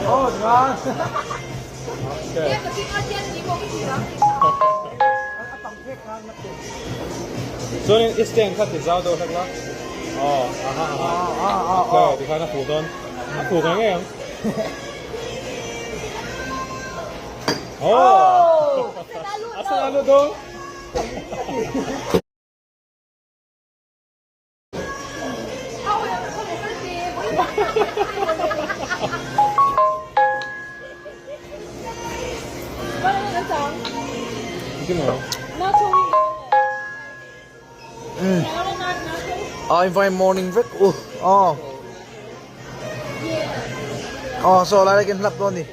Oh, ngon. Okay. So nên ít tiền khác thì giao đâu thật lắm. Ok, thì khai nó phủ luôn. Nó phủ cái nghe không? Asal lalu dong. Gimana? Invite morning break. So lại cái lắp luôn đi.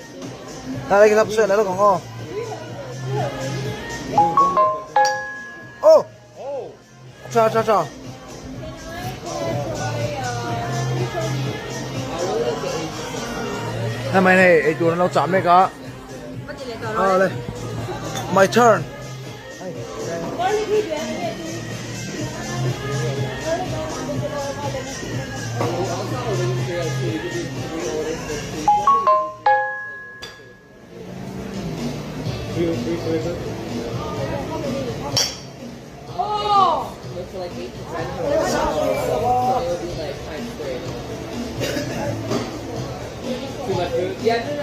Lại cái lắp xuyên lại nó còn Chào. Hôm nay này, ai chuột nó chạm đấy cả. Đây. My turn. Too much food? Yeah.